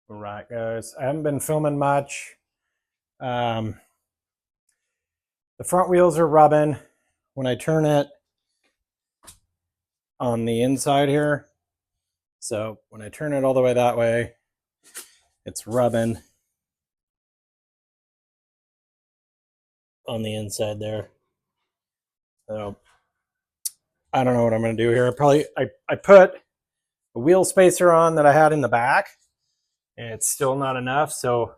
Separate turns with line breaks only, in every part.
All right, guys. I haven't been filming much. The front wheels are rubbing when I turn it on the inside here. So when I turn it all the way that way, it's rubbing on the inside there. So I don't know what I'm going to do here. I put a wheel spacer on that I had in the back, and it's still not enough. So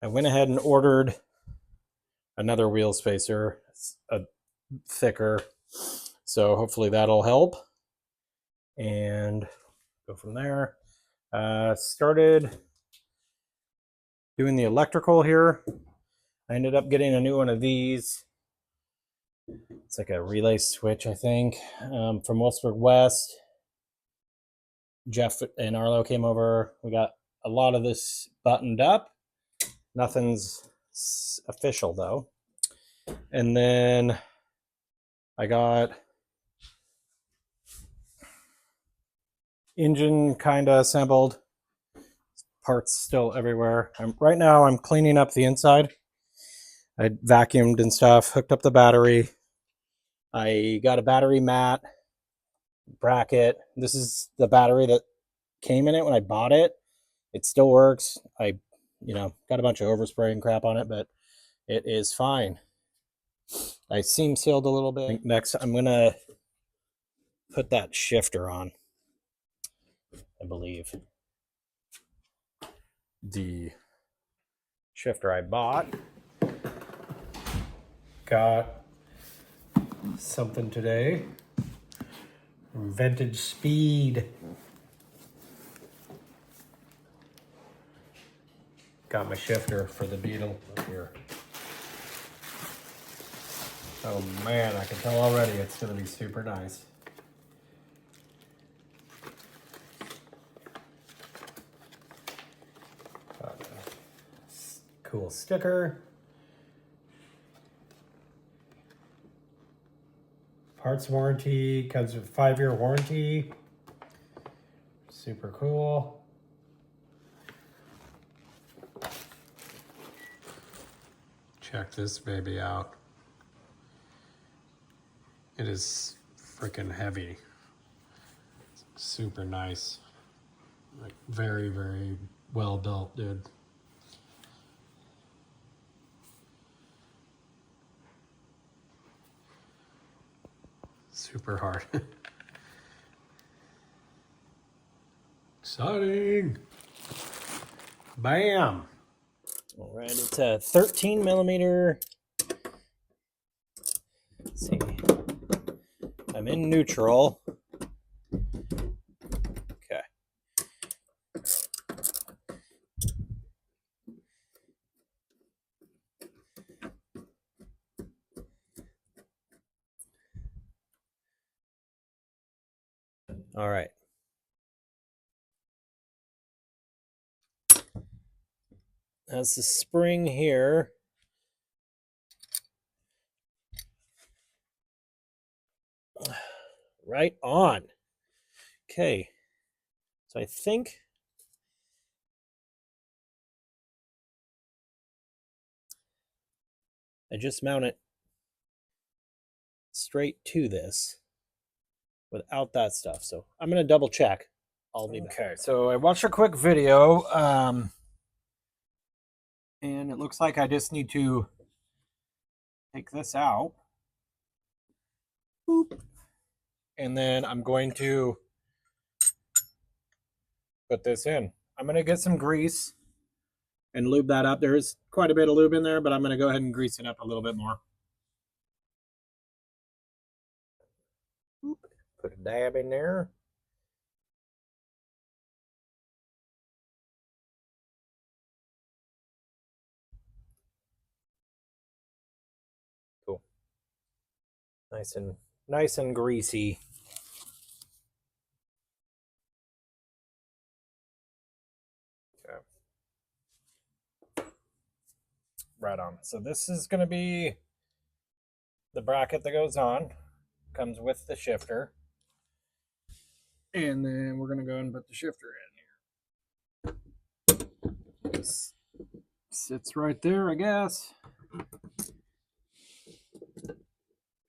I went ahead and ordered another wheel spacer, a thicker. So hopefully that'll help. And go from there. Started doing the electrical here. I ended up getting a new one of these. It's like a relay switch, I think, from Wolfsburg West. Jeff and Arlo came over. We got a lot of this buttoned up. Nothing's official though. And then I got engine kind of assembled. Parts still everywhere. Right now I'm cleaning up the inside. I vacuumed and stuff, hooked up the battery. I got a battery mat bracket. This is the battery that came in it when I bought it. It still works. I, got a bunch of overspray and crap on it, but it is fine. I seam sealed a little bit. Next, I'm gonna put that shifter on, I believe. The shifter I bought got something today. Vintage Speed. Got my shifter for the Beetle up here. Oh man, I can tell already it's gonna be super nice. Cool sticker. Parts warranty, comes with 5-year warranty. Super cool. Check this baby out. It is freaking heavy. Super nice. Like very, very well built, dude. Super hard. Exciting. Bam. All right, it's a 13 millimeter. Let's see. I'm in neutral. Okay. All right. That's the spring here. Right on. Okay. So I think I just mount it straight to this without that stuff. So I'm going to double check. I'll be back. Okay, so I watched a quick video, and it looks like I just need to take this out. Boop. And then I'm going to put this in. I'm going to get some grease and lube that up. There's quite a bit of lube in there, but I'm going to go ahead and grease it up a little bit more. Boop. Put a dab in there. Cool. Nice and greasy. Right on. So this is going to be the bracket that goes on. Comes with the shifter. And then we're going to go and put the shifter Just sits right there, I guess.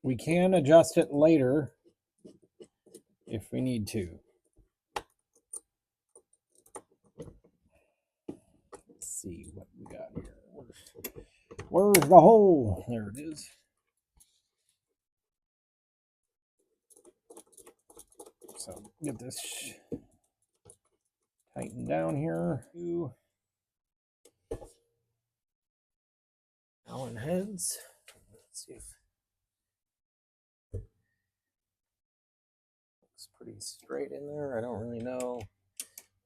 We can adjust it later if we need to. Let's see what we got here. Where's the hole? There it is. So get this tightened down here. Allen heads. Let's see if looks pretty straight in there. I don't really know.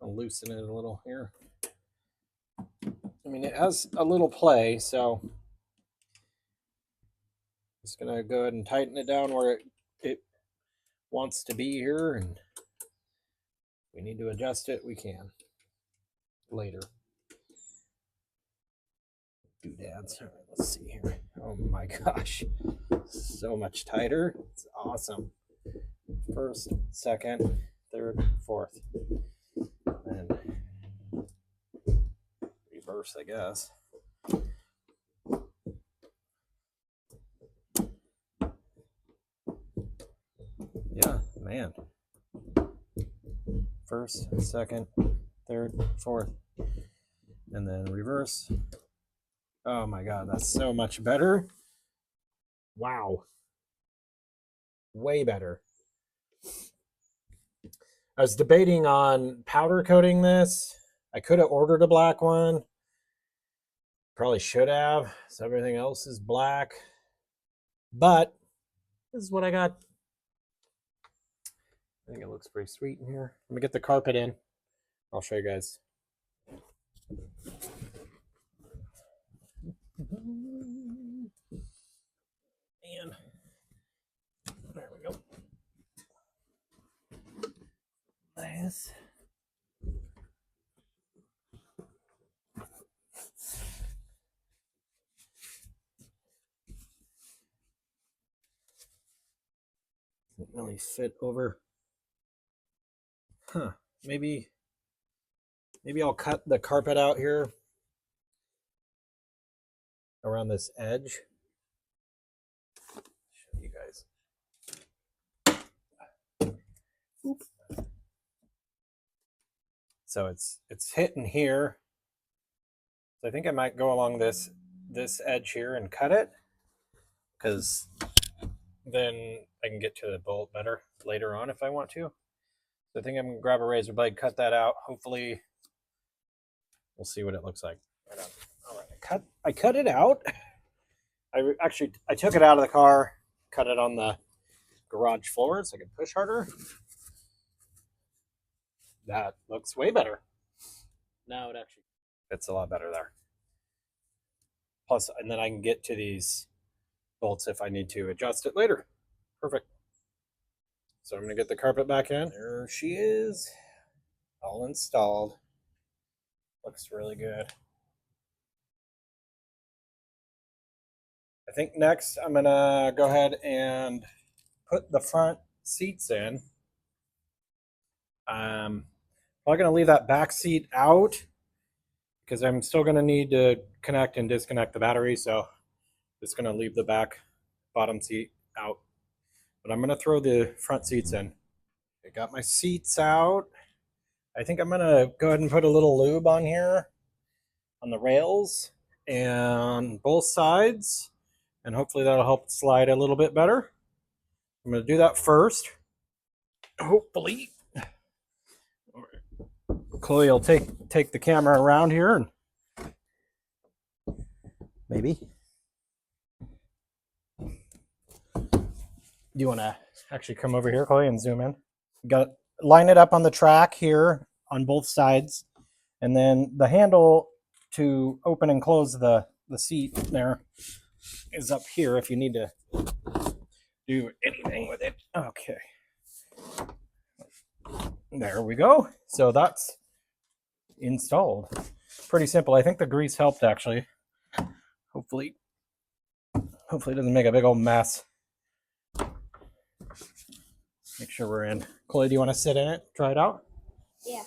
I'll loosen it a little here. I mean, it has a little play, so just gonna go ahead and tighten it down where it wants to be here, and if we need to adjust it, we can later. Doodads. All right, let's see here. Oh my gosh, so much tighter. It's awesome. First, second, third, fourth, and reverse, I guess. Yeah, man. First, second, third, fourth, and then reverse. Oh my god, that's so much better. Wow. Way better. I was debating on powder coating this. I could have ordered a black one. Probably should have. So everything else is black. But this is what I got. I think it looks pretty sweet in here. Let me get the carpet in. I'll show you guys. And there we go. Nice. Doesn't really fit over. Huh. Maybe I'll cut the carpet out here around this edge. Show you guys. Oop. So it's hitting here. So I think I might go along this edge here and cut it, because then I can get to the bolt better later on if I want to. So I think I'm gonna grab a razor blade, cut that out. Hopefully we'll see what it looks like. All right, I cut it out. I took it out of the car, cut it on the garage floor so I could push harder. That looks way better. Now it actually fits a lot better there. Plus, and then I can get to these bolts if I need to adjust it later. Perfect. So I'm gonna get the carpet back in. There she is, all installed. Looks really good. I think next I'm gonna go ahead and put the front seats in. I'm probably gonna leave that back seat out because I'm still gonna need to connect and disconnect the battery. So just gonna leave the back bottom seat out, but I'm gonna throw the front seats in. I got my seats out. I think I'm gonna go ahead and put a little lube on here on the rails and both sides, and hopefully that'll help slide a little bit better. I'm gonna do that first. Hopefully Chloe will take the camera around here, and maybe. You want to actually come over here, Chloe, and zoom in? Line it up on the track here on both sides, and then the handle to open and close the seat there is up here if you need to do anything with it. Okay. There we go. So that's installed. Pretty simple. I think the grease helped, actually. Hopefully it doesn't make a big old mess. Make sure we're in. Chloe, do you want to sit in it? Try it out?
Yeah.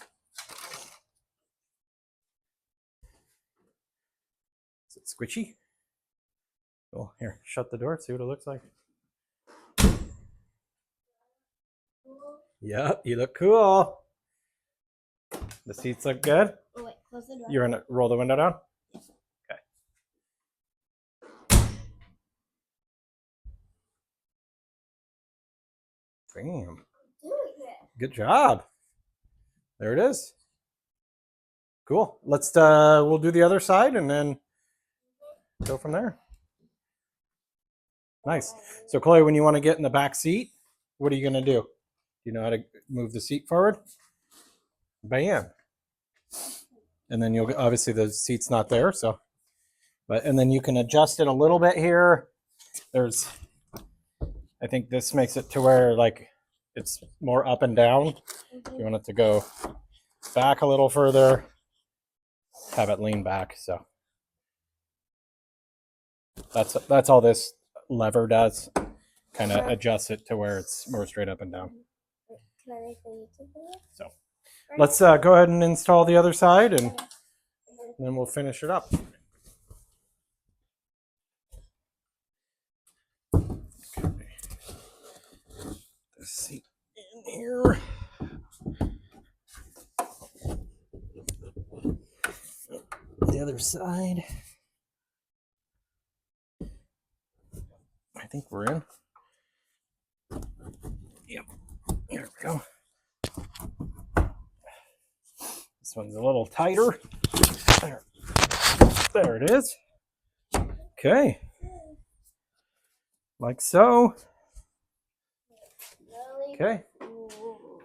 Is it squishy? Cool. Here, shut the door, see what it looks like. Yep, you look cool. The seats look good.
Oh, wait, close the door.
You're gonna roll the window down? Okay. Bam. Good job. There it is. Cool. Let's we'll do the other side and then go from there. Nice. So Chloe, when you want to get in the back seat, what are you gonna do? You know how to move the seat forward? Bam. And then you'll obviously the seat's not there, so and then you can adjust it a little bit here. There's I think this makes it to where like it's more up and down. If you want it to go back a little further, have it lean back. So that's all this lever does. Kind of adjust it to where it's more straight up and down.
Can I make a YouTube video?
So let's go ahead and install the other side and then we'll finish it up. Okay. The seat in here. The other side. I think we're in. Yep. Here we go. This one's a little tighter. There it is. Okay. Like so. Okay.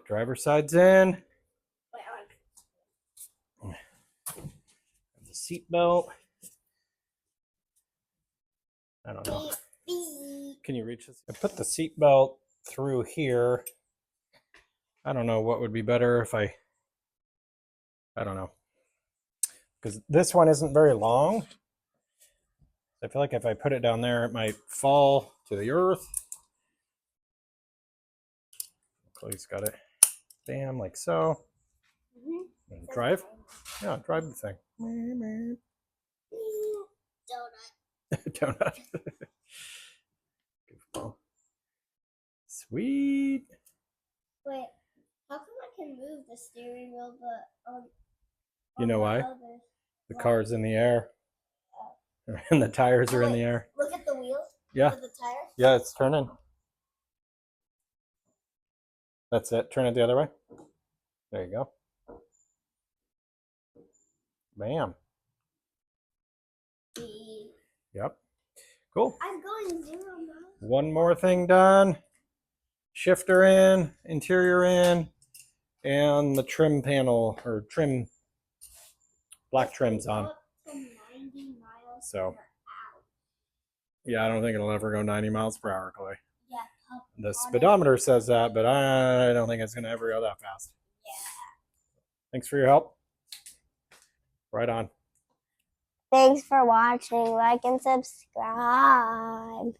Driver's side's in. The seat belt. I don't know. Can you reach this? I put the seat belt through here. I don't know what would be better if I don't know. Because this one isn't very long. I feel like if I put it down there, it might fall to the earth. Chloe's got it. Bam, like so. And drive. Yeah, drive the thing. Donut. Donut. Goofball. Sweet.
Wait, how come I can move the steering wheel, but
you know why? The car's in the air. And the tires are in the air.
Look at the wheels.
Yeah.
Look at the tires.
Yeah, it's turning. That's it. Turn it the other way. There you go. Bam. Yep. Cool.
I'm going 0 miles.
One more thing done. Shifter in, interior in, and the trim panel or trim black trim's on. So yeah, I don't think it'll ever go 90 miles per hour, Chloe.
Yeah.
The speedometer says that, but I don't think it's going to ever go that fast.
Yeah.
Thanks for your help. Right on.
Thanks for watching. Like and subscribe.